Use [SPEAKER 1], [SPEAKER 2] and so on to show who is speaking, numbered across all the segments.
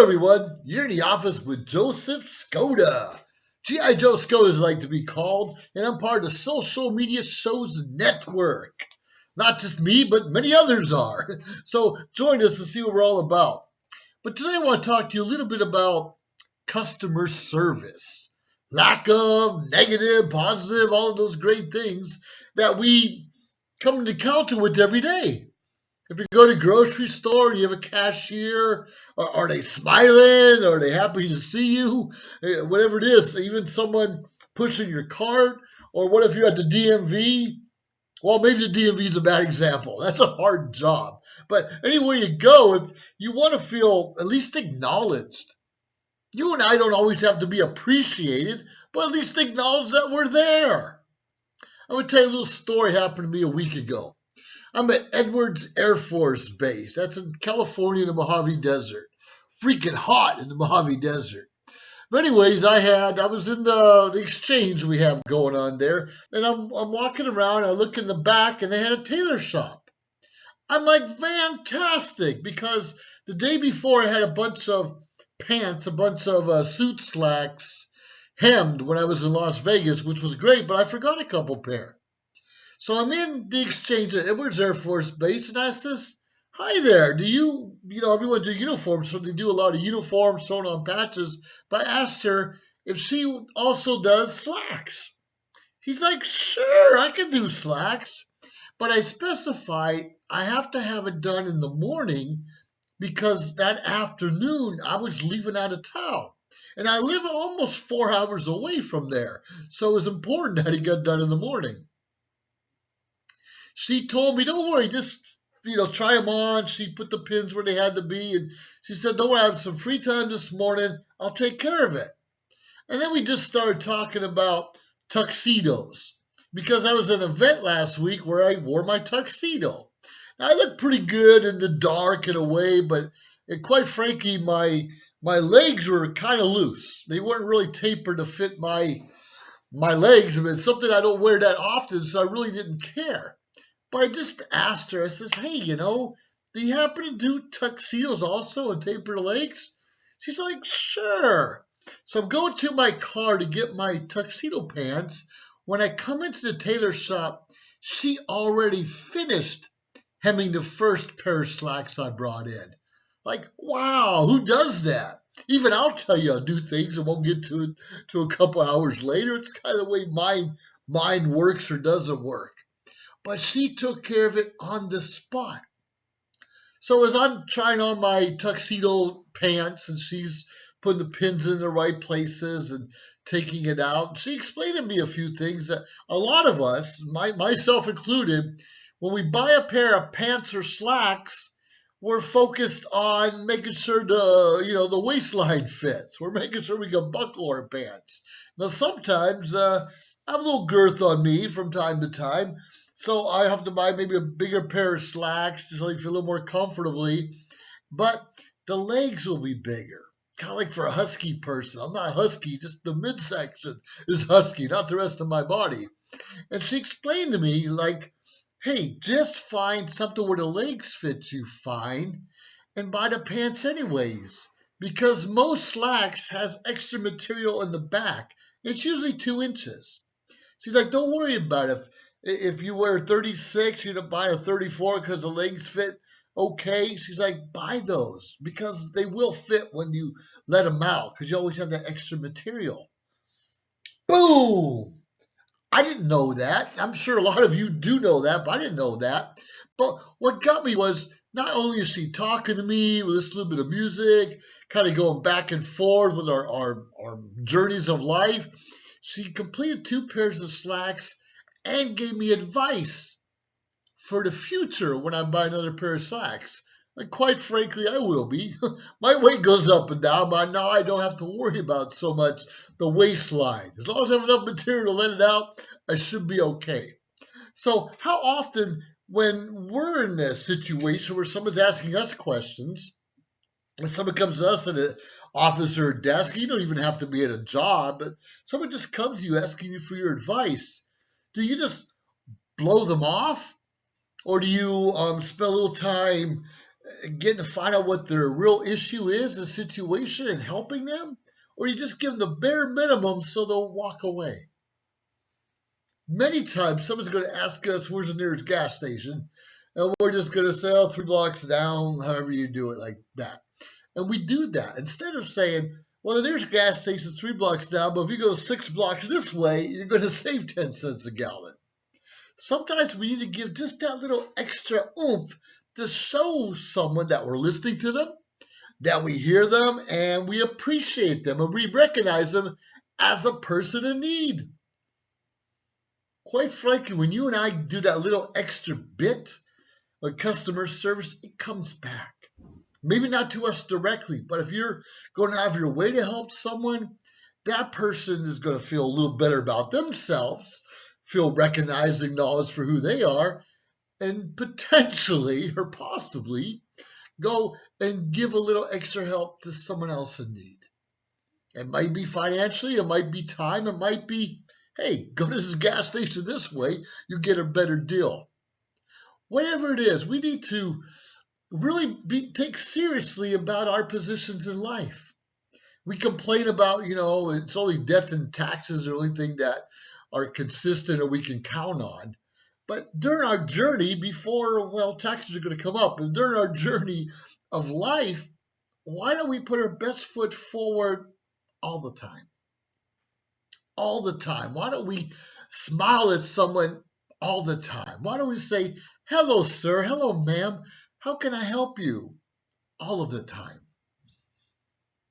[SPEAKER 1] everyone, you're in the office with Joseph Skoda. G.I. Joe Skoda is like to be called, and I'm part of the Social Media Shows Network. Not just me, but many others are. So join us to see what we're all about. But today I want to talk to you a little bit about customer service. Lack of, negative, positive, all of those great things that we come into encounter with every day. If you go to the grocery store, you have a cashier, are they smiling? Are they happy to see you? Whatever it is, even someone pushing your cart, or what if you're at the DMV? Well, maybe the DMV is a bad example. That's a hard job. But anywhere you go, if you want to feel at least acknowledged, you and I don't always have to be appreciated, but at least acknowledge that we're there. I'm going to tell you a little story happened to me a week ago. I'm at Edwards Air Force Base. That's in California in the Mojave Desert. Freaking hot in the Mojave Desert. But anyways, I was in the exchange we have going on there, and I'm walking around, I look in the back, and they had a tailor shop. I'm like, fantastic, because the day before I had a bunch of pants, a bunch of suit slacks hemmed when I was in Las Vegas, which was great, but I forgot a couple pair. So I'm in the exchange at Edwards Air Force Base, and I says, hi there, everyone do uniforms, so they do a lot of uniforms, sewing on patches, but I asked her if she also does slacks. She's like, sure, I can do slacks, but I specified I have to have it done in the morning because that afternoon I was leaving out of town. And I live almost 4 hours away from there, so it was important that it got done in the morning. She told me, don't worry, just, try them on. She put the pins where they had to be. And she said, don't worry, I have some free time this morning. I'll take care of it. And then we just started talking about tuxedos because I was at an event last week where I wore my tuxedo. Now, I looked pretty good in the dark in a way, but quite frankly, my legs were kind of loose. They weren't really tapered to fit my legs. I mean, it's something I don't wear that often, so I really didn't care. But I just asked her, I says, hey, do you happen to do tuxedos also and taper the legs? She's like, sure. So I'm going to my car to get my tuxedo pants. When I come into the tailor shop, she already finished hemming the first pair of slacks I brought in. Like, wow, who does that? Even I'll tell you I'll do things and won't get to it till a couple hours later. It's kind of the way mine works or doesn't work. But she took care of it on the spot. So as I'm trying on my tuxedo pants and she's putting the pins in the right places and taking it out, she explained to me a few things that a lot of us, myself included, when we buy a pair of pants or slacks, we're focused on making sure the waistline fits. We're making sure we can buckle our pants. Now sometimes I have a little girth on me from time to time. So I have to buy maybe a bigger pair of slacks so you feel a little more comfortably. But the legs will be bigger. Kind of like for a husky person. I'm not husky, just the midsection is husky, not the rest of my body. And she explained to me, like, hey, just find something where the legs fit you fine and buy the pants anyways. Because most slacks has extra material in the back. It's usually 2 inches. She's like, don't worry about it. If you wear 36, you're going to buy a 34 because the legs fit okay. She's like, buy those because they will fit when you let them out because you always have that extra material. Boom! I didn't know that. I'm sure a lot of you do know that, but I didn't know that. But what got me was not only is she talking to me with this little bit of music, kind of going back and forth with our journeys of life, she completed 2 pairs of slacks and gave me advice for the future when I buy another pair of slacks. And quite frankly, I will be. My weight goes up and down, but now I don't have to worry about so much the waistline. As long as I have enough material to let it out, I should be okay. So how often when we're in a situation where someone's asking us questions, and someone comes to us at an office or a desk, you don't even have to be at a job, but someone just comes to you asking you for your advice, do you just blow them off? Or do you spend a little time getting to find out what their real issue is, the situation, and helping them? Or you just give them the bare minimum so they'll walk away? Many times someone's going to ask us where's the nearest gas station, and we're just going to say, oh, 3 blocks down, however you do it, like that. And we do that instead of saying, well, the nearest gas station is 3 blocks down, but if you go 6 blocks this way, you're going to save 10 cents a gallon. Sometimes we need to give just that little extra oomph to show someone that we're listening to them, that we hear them, and we appreciate them, and we recognize them as a person in need. Quite frankly, when you and I do that little extra bit of customer service, it comes back. Maybe not to us directly, but if you're going to have your way to help someone, that person is going to feel a little better about themselves, feel recognized, acknowledged for who they are, and potentially or possibly go and give a little extra help to someone else in need. It might be financially, it might be time, it might be, hey, go to this gas station this way, you get a better deal. Whatever it is, we need to really take seriously about our positions in life. We complain about, it's only death and taxes are the only thing that are consistent or we can count on. But during our journey taxes are going to come up, and during our journey of life, why don't we put our best foot forward all the time? All the time. Why don't we smile at someone all the time? Why don't we say, hello, sir, hello, ma'am, how can I help you? All of the time.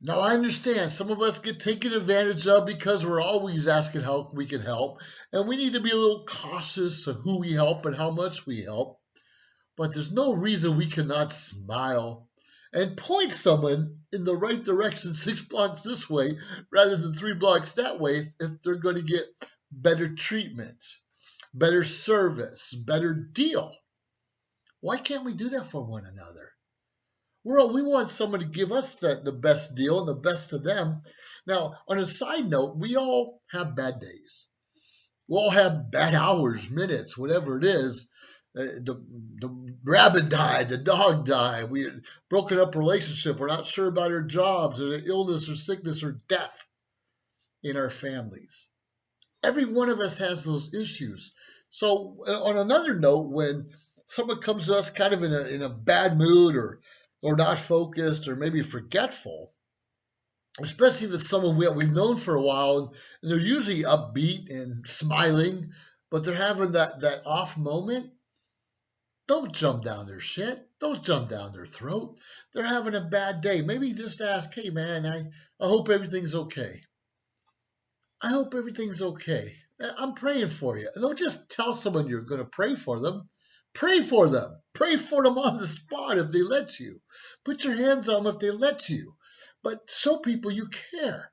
[SPEAKER 1] Now, I understand some of us get taken advantage of because we're always asking how we can help, and we need to be a little cautious of who we help and how much we help. But there's no reason we cannot smile and point someone in the right direction 6 blocks this way rather than 3 blocks that way if they're going to get better treatment, better service, better deal. Why can't we do that for one another? We want someone to give us the best deal and the best to them. Now, on a side note, we all have bad days. We all have bad hours, minutes, whatever it is. The rabbit died, the dog died, we had broken up relationship, we're not sure about our jobs, or illness or sickness or death in our families. Every one of us has those issues. So on another note, when someone comes to us kind of in a bad mood or not focused or maybe forgetful, especially if it's someone we've known for a while and they're usually upbeat and smiling, but they're having that off moment, don't jump down their shit. Don't jump down their throat. They're having a bad day. Maybe just ask, hey man, I hope everything's okay. I hope everything's okay. I'm praying for you. And don't just tell someone you're going to pray for them. Pray for them. Pray for them on the spot if they let you. Put your hands on them if they let you. But show people you care.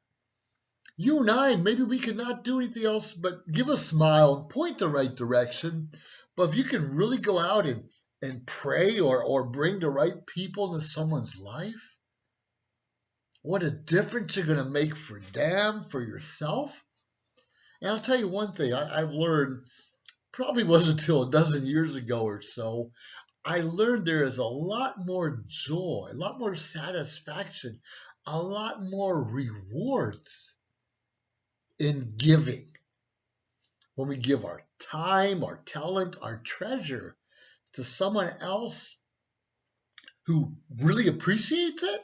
[SPEAKER 1] You and I, maybe we cannot do anything else but give a smile, point the right direction. But if you can really go out and pray or bring the right people into someone's life, what a difference you're going to make for them, for yourself. And I'll tell you one thing I've learned, probably wasn't until a dozen years ago or so, I learned there is a lot more joy, a lot more satisfaction, a lot more rewards in giving. When we give our time, our talent, our treasure to someone else who really appreciates it,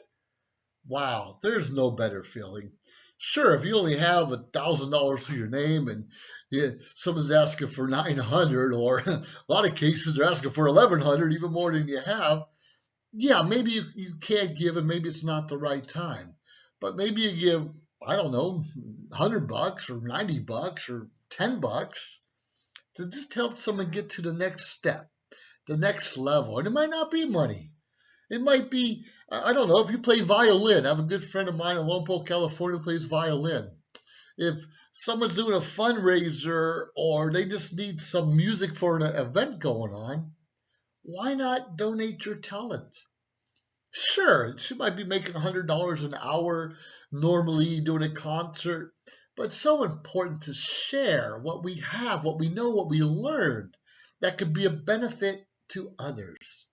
[SPEAKER 1] wow, there's no better feeling. Sure, if you only have $1,000 to your name and someone's asking for 900, or a lot of cases they're asking for 1,100, even more than you have, yeah, maybe you can't give and maybe it's not the right time. But maybe you give, I don't know, $100 or $90 or $10 to just help someone get to the next step, the next level. And it might not be money. It might be, I don't know, if you play violin. I have a good friend of mine in Lompoc, California, who plays violin. If someone's doing a fundraiser or they just need some music for an event going on, why not donate your talent? Sure, she might be making $100 an hour normally doing a concert, but it's so important to share what we have, what we know, what we learned that could be a benefit to others.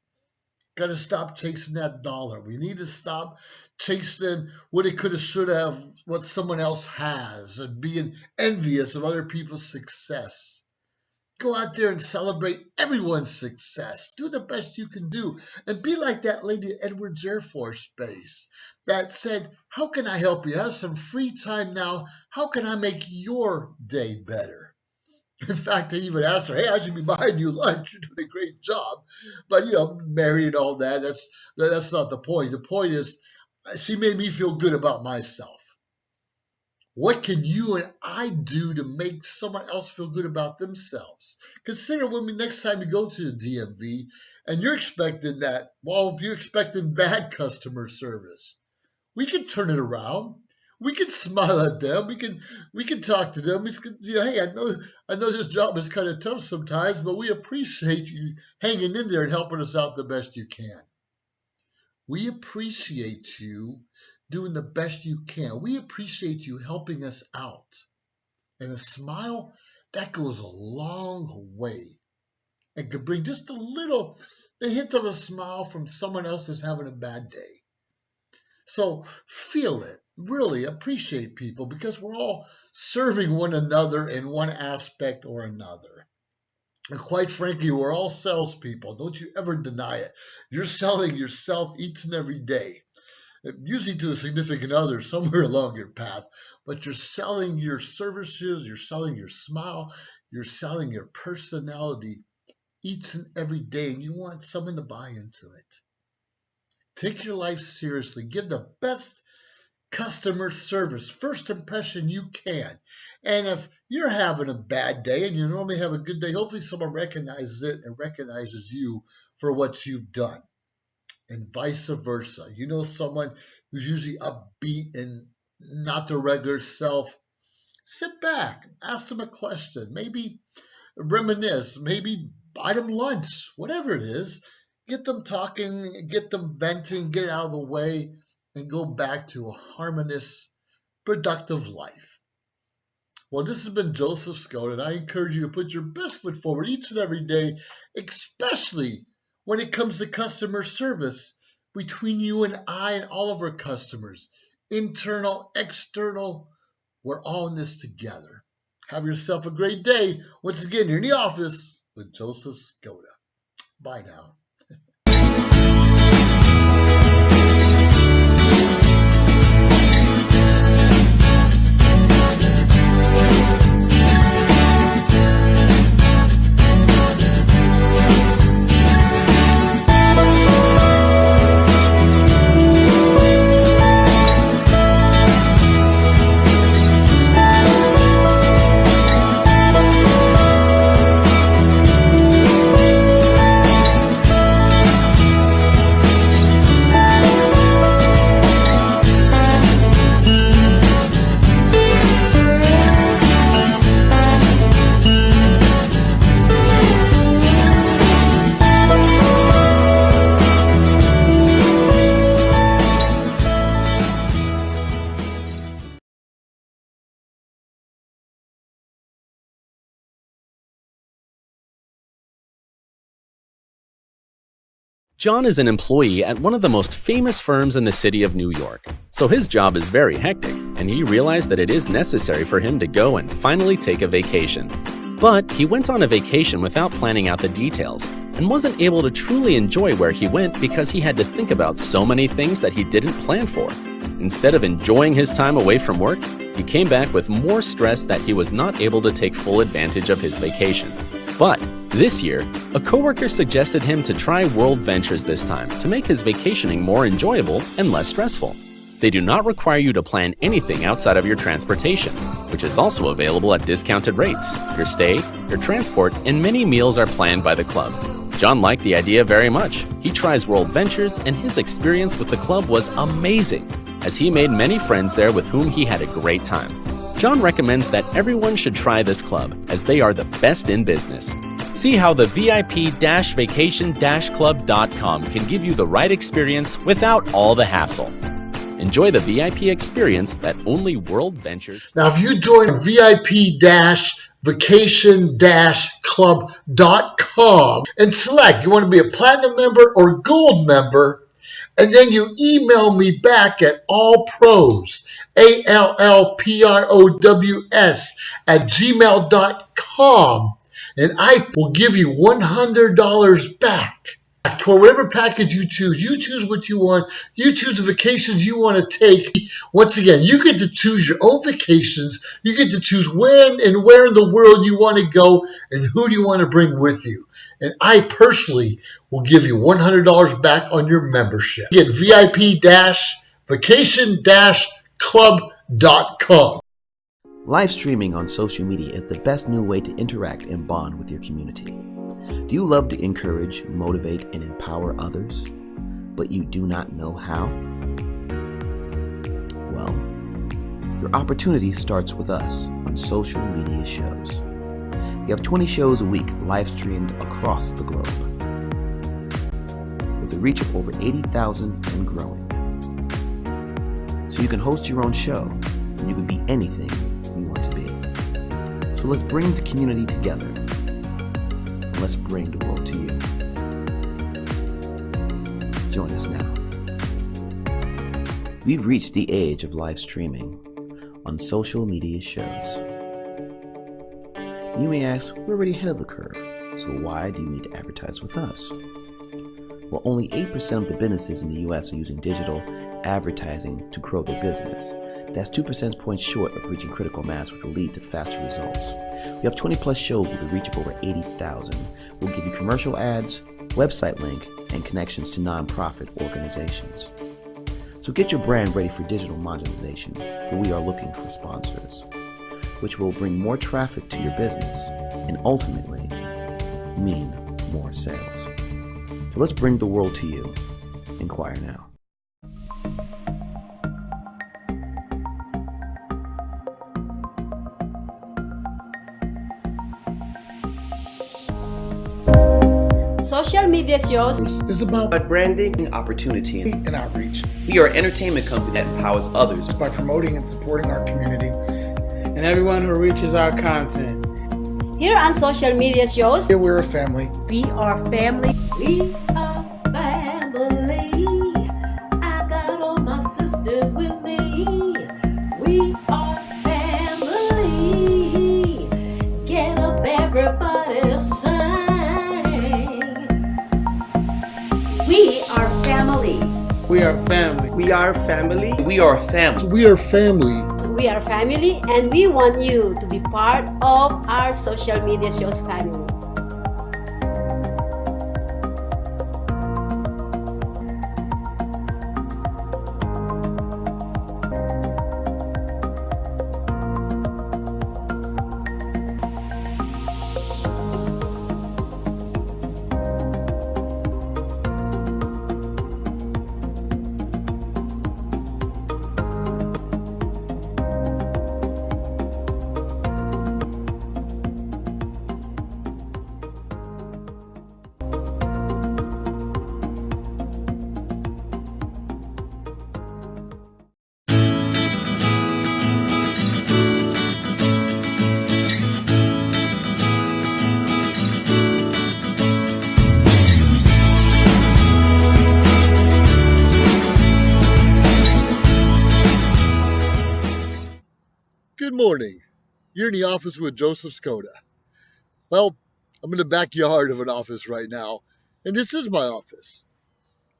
[SPEAKER 1] Got to stop chasing that dollar. We need to stop chasing what it could have, should have, what someone else has, and being envious of other people's success. Go out there and celebrate everyone's success. Do the best you can do. And be like that lady at Edwards Air Force Base that said, how can I help you? I have some free time now. How can I make your day better? In fact, I even asked her, hey, I should be buying you lunch. You're doing a great job. But, married and all that, that's not the point. The point is, she made me feel good about myself. What can you and I do to make someone else feel good about themselves? Consider next time you go to the DMV and you're expecting you're expecting bad customer service. We can turn it around. We can smile at them. We can talk to them. Hey, I know this job is kind of tough sometimes, but we appreciate you hanging in there and helping us out the best you can. We appreciate you doing the best you can. We appreciate you helping us out. And a smile, that goes a long way. And can bring just a hint of a smile from someone else who's having a bad day. So feel it. Really appreciate people, because we're all serving one another in one aspect or another. And quite frankly, we're all salespeople. Don't you ever deny it. You're selling yourself each and every day. Usually to a significant other somewhere along your path, but you're selling your services, you're selling your smile, you're selling your personality each and every day, and you want someone to buy into it. Take your life seriously. Give the best customer service, first impression you can. And if you're having a bad day and you normally have a good day, hopefully someone recognizes it and recognizes you for what you've done. And vice versa. You know someone who's usually upbeat and not their regular self, sit back, ask them a question, maybe reminisce, maybe buy them lunch, whatever it is. Get them talking, get them venting, get out of the way, and go back to a harmonious, productive life. Well, this has been Joseph Skoda, and I encourage you to put your best foot forward each and every day, especially when it comes to customer service between you and I and all of our customers, internal, external, we're all in this together. Have yourself a great day. Once again, you're in the office with Joseph Skoda. Bye now.
[SPEAKER 2] John is an employee at one of the most famous firms in the city of New York, so his job is very hectic, and he realized that it is necessary for him to go and finally take a vacation. But he went on a vacation without planning out the details, and wasn't able to truly enjoy where he went because he had to think about so many things that he didn't plan for. Instead of enjoying his time away from work, he came back with more stress that he was not able to take full advantage of his vacation. But this year, a coworker suggested him to try World Ventures this time to make his vacationing more enjoyable and less stressful. They do not require you to plan anything outside of your transportation, which is also available at discounted rates. Your stay, your transport, and many meals are planned by the club. John liked the idea very much. He tries World Ventures, and his experience with the club was amazing, as he made many friends there with whom he had a great time. John recommends that everyone should try this club, as they are the best in business. See how the VIP-vacation-club.com can give you the right experience without all the hassle. Enjoy the VIP experience that only World Ventures.
[SPEAKER 1] Now, if you join VIP vacation-club.com and select you want to be a platinum member or gold member, and then you email me back at allpros, ALLPROWS @gmail.com, and I will give you $100 back for whatever package you choose. You choose what you want. You choose the vacations you want to take. Once again, you get to choose your own vacations. You get to choose when and where in the world you want to go and who do you want to bring with you. And I personally will give you $100 back on your membership. Get VIP-vacation-club.com.
[SPEAKER 3] Live streaming on social media is the best new way to interact and bond with your community. Do you love to encourage, motivate, and empower others, but you do not know how? Well, your opportunity starts with us on social media shows. We have 20 shows a week live streamed across the globe, with a reach of over 80,000 and growing. So you can host your own show, and you can be anything you want to be. So let's bring the community together. Let's bring the world to you. Join us now. We've reached the age of live streaming on social media shows. You may ask, we're already ahead of the curve, so why do you need to advertise with us? Well, only 8% of the businesses in the US are using digital advertising to grow their business. That's 2 percentage points short of reaching critical mass, which will lead to faster results. We have 20 plus shows with a reach of over 80,000. We'll give you commercial ads, website link, and connections to nonprofit organizations. So get your brand ready for digital monetization, for we are looking for sponsors, which will bring more traffic to your business and ultimately mean more sales. So let's bring the world to you. Inquire now.
[SPEAKER 4] Social media shows
[SPEAKER 1] is about
[SPEAKER 3] branding, opportunity,
[SPEAKER 5] and outreach.
[SPEAKER 3] We are an entertainment company that empowers others
[SPEAKER 5] by promoting and supporting our community
[SPEAKER 6] and everyone who reaches our content.
[SPEAKER 4] Here on social media shows,
[SPEAKER 5] Here we're a family.
[SPEAKER 4] We are family. We are family. I got all my sisters with me. We are family. Get up, everybody, sing. We are family.
[SPEAKER 6] We are family.
[SPEAKER 3] We are family. We are family.
[SPEAKER 1] We are family.
[SPEAKER 4] We are family, and we want you to be part of our social media shows family.
[SPEAKER 1] Good morning. You're in the office with Joseph Skoda. Well, I'm in the backyard of an office right now, and this is my office.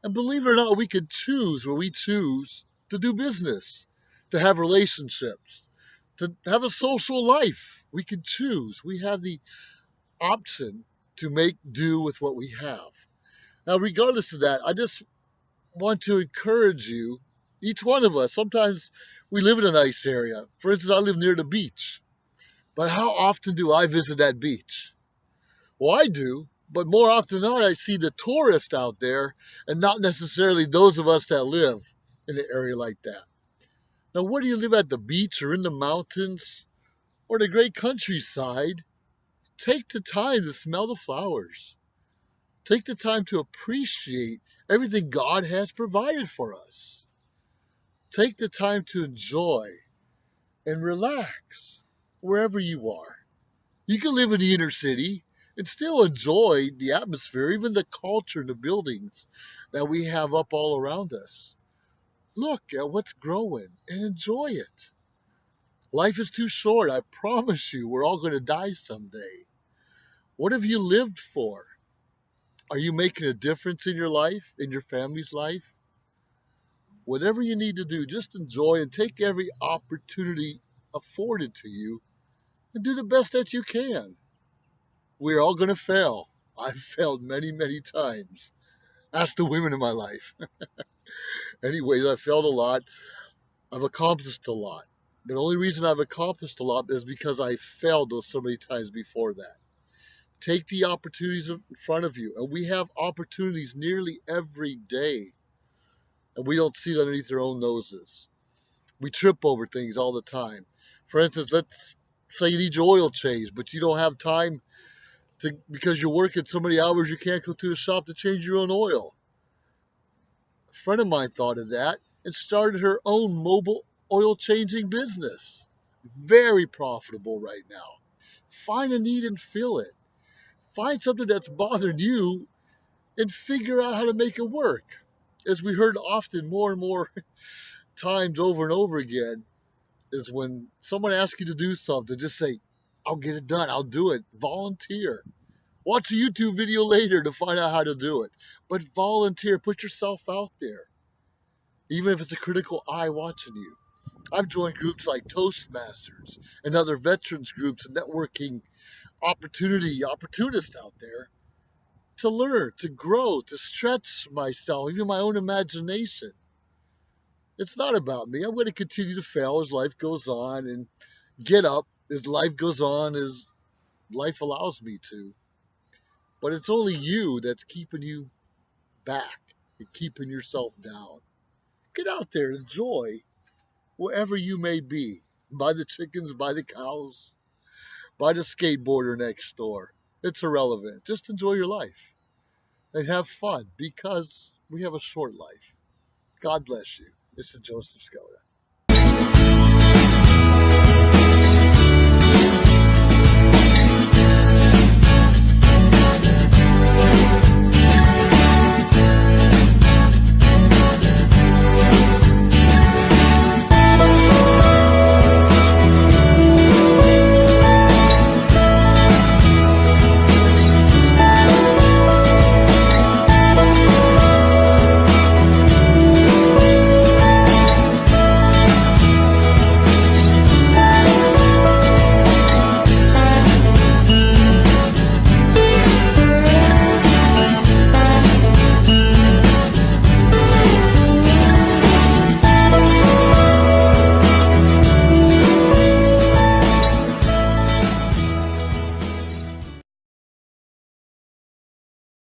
[SPEAKER 1] And believe it or not, we can choose where we choose to do business, to have relationships, to have a social life. We can choose. We have the option to make do with what we have. Now, regardless of that, I just want to encourage you, each one of us. Sometimes we live in a nice area. For instance, I live near the beach. But how often do I visit that beach? Well, I do, but more often than not, I see the tourists out there and not necessarily those of us that live in an area like that. Now, whether you live at the beach or in the mountains or the great countryside, take the time to smell the flowers. Take the time to appreciate everything God has provided for us. Take the time to enjoy and relax wherever you are. You can live in the inner city and still enjoy the atmosphere, even the culture and the buildings that we have up all around us. Look at what's growing and enjoy it. Life is too short. I promise you, we're all going to die someday. What have you lived for? Are you making a difference in your life, in your family's life? Whatever you need to do, just enjoy and take every opportunity afforded to you and do the best that you can. We're all going to fail. I've failed many, many times. Ask the women in my life. Anyways, I've failed a lot. I've accomplished a lot. The only reason I've accomplished a lot is because I failed those so many times before that. Take the opportunities in front of you. And we have opportunities nearly every day. And we don't see it underneath our own noses. We trip over things all the time. For instance, let's say you need your oil changed, but you don't have time to, because you're working so many hours, you can't go to a shop to change your own oil. A friend of mine thought of that and started her own mobile oil changing business. Very profitable right now. Find a need and fill it. Find something that's bothering you and figure out how to make it work. As we heard often more and more times over and over again, is when someone asks you to do something, just say, I'll get it done. I'll do it. Volunteer. Watch a YouTube video later to find out how to do it. But volunteer. Put yourself out there. Even if it's a critical eye watching you. I've joined groups like Toastmasters and other veterans groups and networking opportunists out there to learn, to grow, to stretch myself, even my own imagination. It's not about me. I'm going to continue to fail as life goes on and get up as life goes on, as life allows me to. But it's only you that's keeping you back and keeping yourself down. Get out there, enjoy wherever you may be. Buy the chickens, buy the cows, buy the skateboarder next door. It's irrelevant. Just enjoy your life and have fun because we have a short life. God bless you. This is Joseph Skoda.